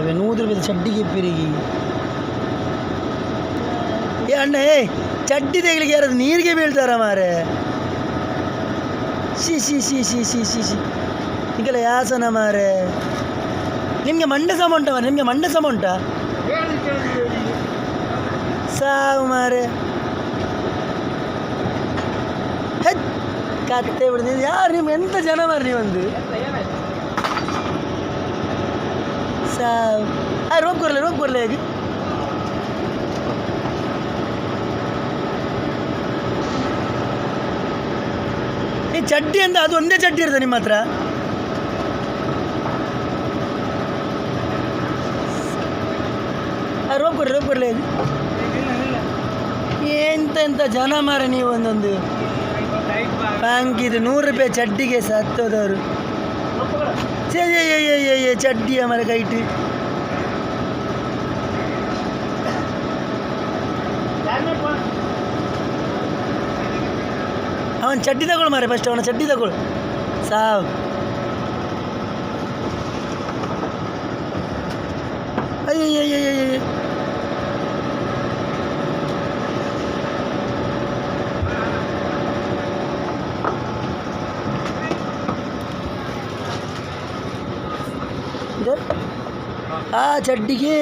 ₹100 ಚಡ್ಡಿಗೆ ಇಪ್ಪಿರಿಗೆ. ಏ ಅಣ್ಣ, ಚಡ್ಡಿ ತೆಗಿಲಿಕ್ಕೆ ಯಾರಾದ್ರು ನೀರಿಗೆ ಬೀಳ್ತಾರ ಮಾರೆ? ಶಿ ಈಗೆಲ್ಲ ಯಾಸನ ಮಾರೆ. ನಿಮಗೆ ಮಂಡೆ ಸಮ ಉಂಟ ಮಾರೆ? ನಿಮಗೆ ಮಂಡೆ ಸಮ ಉಂಟಾ? ಸಾವು ಮಾರೆ. ಕತ್ತೆ ಬಿಡಿ. ನೀವು ಯಾರು? ನಿಮ್ಮ ಎಂಥ ಜನ ಮಾರಿ ನೀವೊಂದು ಸಾವು. ರೋಗ್ ಕೊರಲೆ ಹೇಗೆ? ಈ ಚಡ್ಡಿ ಅಂತ ಅದು ಒಂದೇ ಚಡ್ಡಿ ಇರ್ತದೆ ನಿಮ್ಮ ಹತ್ರ? ರೋಗ್ ಕೊರಲೆ ಹೇಗೆ? ಎಂತ ಜನ ಮಾರ ನೀವು. ಒಂದೊಂದು ಬ್ಯಾಂಕ್ ಇದು ₹100 ಚಡ್ಡಿಗೆ ಸತ್ತೋದವರು. ಚಡ್ಡಿಯ ಮರ ಕೈಟ್. ಅವನ ಚಡ್ಡಿ ತಗೊಳ್ಳು ಮಾರೆ, ಫಸ್ಟ್ ಅವನ ಚಡ್ಡಿ ತಗೊಳ್ಳು. ಸಾವು. ಅಯ್ಯಯ್ಯಯ್ಯಯ್ಯ. ಆ ಚಡ್ಡಿಗೆ